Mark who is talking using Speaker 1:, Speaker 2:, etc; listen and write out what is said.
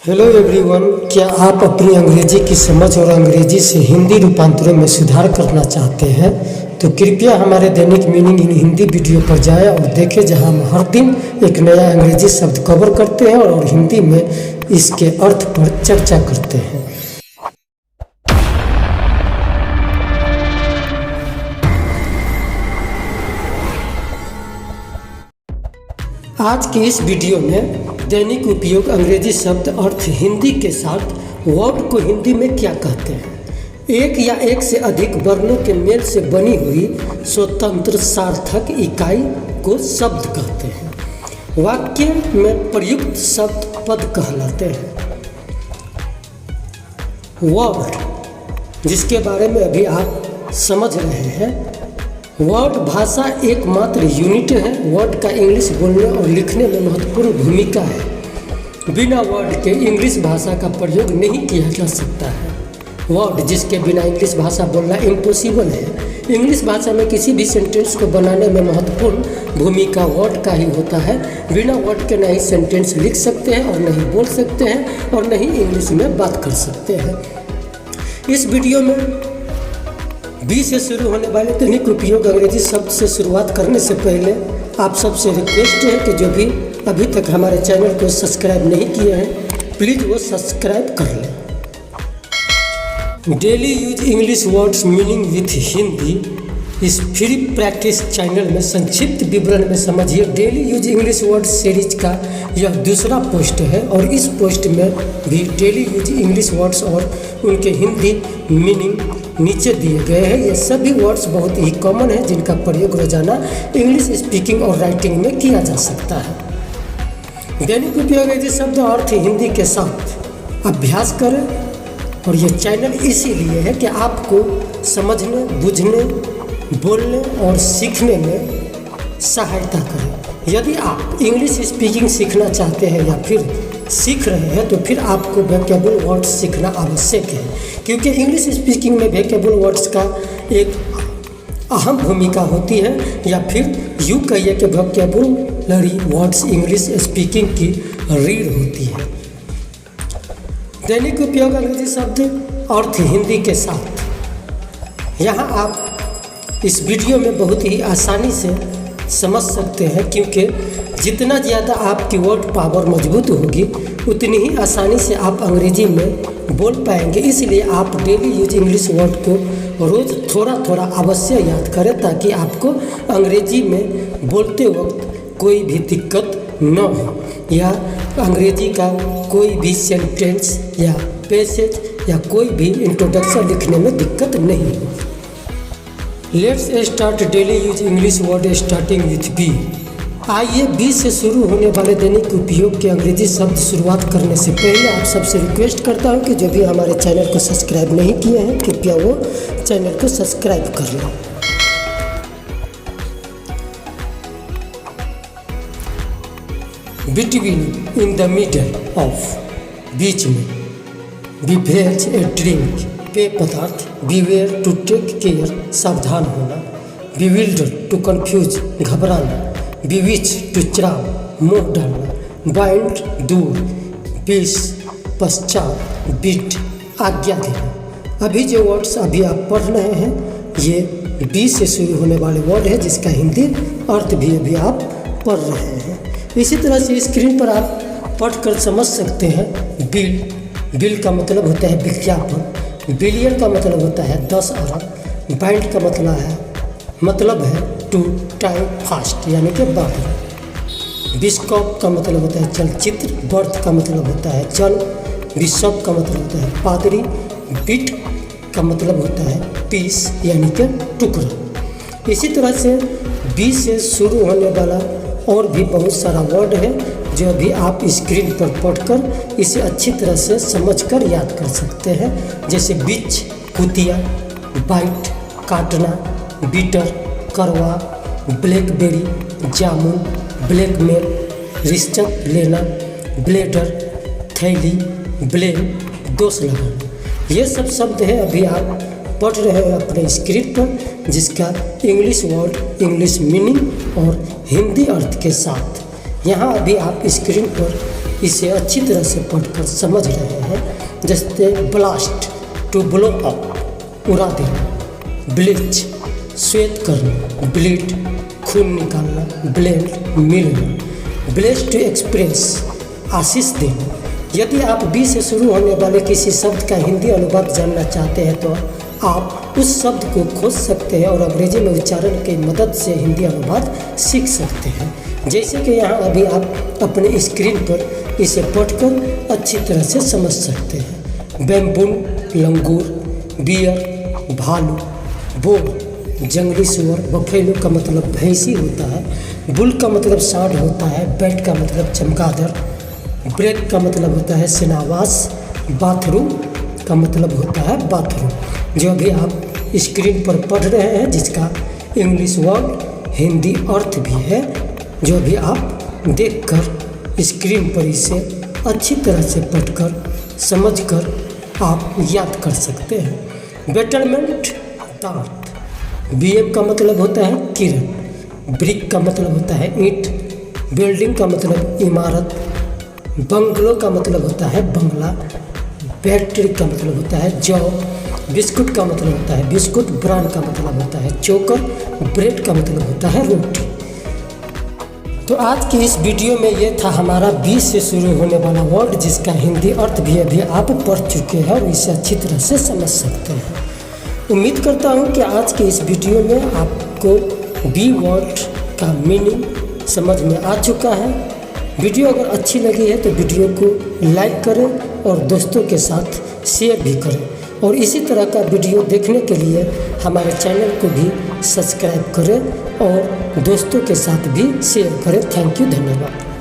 Speaker 1: Hello everyone, क्या आप अपनी अंग्रेजी की समझ और अंग्रेजी से हिंदी रूपांतरों में सुधार करना चाहते हैं? तो कृपया हमारे दैनिक मीनिंग इन हिंदी वीडियो पर जाएं और देखें, जहां हम हर दिन एक नया अंग्रेजी शब्द कवर करते हैं और हिंदी में इसके अर्थ पर चर्चा करते हैं। आज की इस वीडियो में दैनिक उपयोग अंग्रेजी शब्द अर्थ हिंदी के साथ वर्ड को हिंदी में क्या कहते हैं, एक या एक से अधिक वर्णों के मेल से बनी हुई स्वतंत्र सार्थक इकाई को शब्द कहते हैं। वाक्य में प्रयुक्त शब्द पद कहलाते हैं। वर्ड, जिसके बारे में अभी आप समझ रहे हैं, वर्ड भाषा एकमात्र यूनिट है। वर्ड का इंग्लिश बोलने और लिखने में महत्वपूर्ण भूमिका है। बिना वर्ड के इंग्लिश भाषा का प्रयोग नहीं किया जा सकता है। वर्ड जिसके बिना इंग्लिश भाषा बोलना इम्पॉसिबल है। इंग्लिश भाषा में किसी भी सेंटेंस को बनाने में महत्वपूर्ण भूमिका वर्ड का ही होता है। बिना वर्ड के न ही सेंटेंस लिख सकते हैं और न ही बोल सकते हैं और न ही इंग्लिश में बात कर सकते हैं। इस वीडियो में बी से शुरू होने वाले दैनिक उपयोग अंग्रेजी शब्द से शुरुआत करने से पहले आप सबसे रिक्वेस्ट है कि जो भी अभी तक हमारे चैनल को सब्सक्राइब नहीं किए हैं, प्लीज़ वो सब्सक्राइब कर लें। Daily use English words meaning with Hindi इस फ्री प्रैक्टिस चैनल में संक्षिप्त विवरण में समझिए। Daily use English words series का यह दूसरा पोस्ट है और इस पोस्ट में भी डेली यूज इंग्लिश वर्ड्स और उनके हिंदी मीनिंग नीचे दिए गए हैं। ये सभी वर्ड्स बहुत ही कॉमन है जिनका प्रयोग रोजाना इंग्लिश स्पीकिंग और राइटिंग में किया जा सकता है। दैनिक उपयोग अंग्रेजी शब्द अर्थ हिंदी के साथ अभ्यास करें और ये चैनल इसीलिए है कि आपको समझने, बुझने, बोलने और सीखने में सहायता करें। यदि आप इंग्लिश स्पीकिंग सीखना चाहते हैं या फिर सीख रहे हैं तो फिर आपको वोकैबुलरी वर्ड्स सीखना आवश्यक है, क्योंकि इंग्लिश स्पीकिंग में वोकैबुलरी वर्ड्स का एक अहम भूमिका होती है, या फिर यूँ कहिए कि वोकैबुलरी वर्ड्स इंग्लिश स्पीकिंग की रीढ़ होती है। दैनिक उपयोग अंग्रेजी शब्द अर्थ हिंदी के साथ यहाँ आप इस वीडियो में बहुत ही आसानी से समझ सकते हैं, क्योंकि जितना ज़्यादा आपकी वर्ड पावर मजबूत होगी उतनी ही आसानी से आप अंग्रेजी में बोल पाएंगे। इसलिए आप डेली यूज इंग्लिश वर्ड को रोज़ थोड़ा थोड़ा अवश्य याद करें, ताकि आपको अंग्रेजी में बोलते वक्त कोई भी दिक्कत न हो या अंग्रेजी का कोई भी सेंटेंस या पैसेज या कोई भी इंट्रोडक्शन लिखने में दिक्कत नहीं हो। Let's start daily use English word starting with B. आइए बी से शुरू होने वाले दैनिक उपयोग के अंग्रेजी शब्द शुरुआत करने से पहले आप सबसे रिक्वेस्ट करता हूं कि जो भी हमारे चैनल को सब्सक्राइब नहीं किए हैं, कृपया वो चैनल को सब्सक्राइब कर लें। Between, in the middle of, बीच में। बिवरेज ए ड्रिंक, पेय पदार्थ। बिवेयर टू टेक केयर, सावधान होना। बिविल्डर टू कंफ्यूज, घबराना। बिविच टू चराव, मोह डालना। बाइंड, दूर। बीस, पश्चात। बीट, आज्ञा देना। अभी जो वर्ड्स अभी आप पढ़ रहे हैं ये बी से शुरू होने वाले वर्ड है, जिसका हिंदी अर्थ भी अभी आप पढ़ रहे हैं। इसी तरह से स्क्रीन पर आप पढ़कर समझ सकते हैं। बिल, बिल का मतलब होता है विज्ञापन। बिलियन का मतलब होता है 10 अरब। बाइंड का मतलब है टू टाइम फास्ट, यानी कि बांधना। बिस्कॉप का मतलब होता है चलचित्र। बर्थ का मतलब होता है जन्म। बिशप का मतलब होता है पादरी। बिट का मतलब होता है पीस, यानी कि टुकड़ा। इसी तरह से बी से शुरू होने वाला और भी बहुत सारा वर्ड है जो अभी आप स्क्रीन पर पढ़कर इसे अच्छी तरह से समझकर याद कर सकते हैं, जैसे बिच, कुतिया। बाइट, काटना। बीटर, करवा। ब्लैकबेरी, जामुन। ब्लैकमेल, रिश्वत लेना। ब्लेडर, थैली। ब्लेम, दोष लगाना। ये सब शब्द हैं अभी आप पढ़ रहे हैं अपने स्क्रीन पर, जिसका इंग्लिश वर्ड, इंग्लिश मीनिंग और हिंदी अर्थ के साथ यहाँ अभी आप स्क्रीन पर इसे अच्छी तरह से पढ़कर समझ रहे हैं। जैसे ब्लास्ट, टू ब्लो अप, उड़ा देना, ब्लीच, श्वेत करना, ब्लीड, खून निकालना, ब्लेंड, मिलना, ब्लेस टू एक्सप्रेस, आशीष देना। यदि आप बी से शुरू होने वाले किसी शब्द का हिंदी अनुवाद जानना चाहते हैं तो आप उस शब्द को खोज सकते हैं और अंग्रेजी में उच्चारण की मदद से हिंदी अनुवाद सीख सकते हैं। जैसे कि यहाँ अभी आप अपने स्क्रीन पर इसे पढ़कर अच्छी तरह से समझ सकते हैं। बैम्बून, लंगूर, बियर, भालू, बोर, जंगली सुअर, बफेलो का मतलब भैंसी होता है, बुल का मतलब सांड होता है, बैट का मतलब चमगादड़, ब्रेक का मतलब होता है सेनावास, बाथरूम का मतलब होता है बाथरूम। जो अभी आप स्क्रीन पर पढ़ रहे हैं जिसका इंग्लिश वर्ड हिंदी अर्थ भी है, जो अभी आप देखकर स्क्रीन पर इसे अच्छी तरह से पढ़कर समझकर आप याद कर सकते हैं। बेटरमेंट, दांत, बीएम का मतलब होता है किरण, ब्रिक का मतलब होता है ईंट, बिल्डिंग का मतलब इमारत, बंगलो का मतलब होता है बंगला, बैटरी का मतलब होता है जॉब, बिस्कुट का मतलब होता है बिस्कुट, ब्रांड का मतलब होता है चोकर, ब्रेड का मतलब होता है रोटी। तो आज की इस वीडियो में ये था हमारा बी से शुरू होने वाला वर्ड जिसका हिंदी अर्थ भी अभी आप पढ़ चुके हैं और इसे अच्छी तरह से समझ सकते हैं। उम्मीद करता हूँ कि आज के इस वीडियो में आपको बी वर्ड का मीनिंग समझ में आ चुका है। वीडियो अगर अच्छी लगी है तो वीडियो को लाइक करें और दोस्तों के साथ शेयर भी करें और इसी तरह का वीडियो देखने के लिए हमारे चैनल को भी सब्सक्राइब करें और दोस्तों के साथ भी शेयर करें। थैंक यू, धन्यवाद।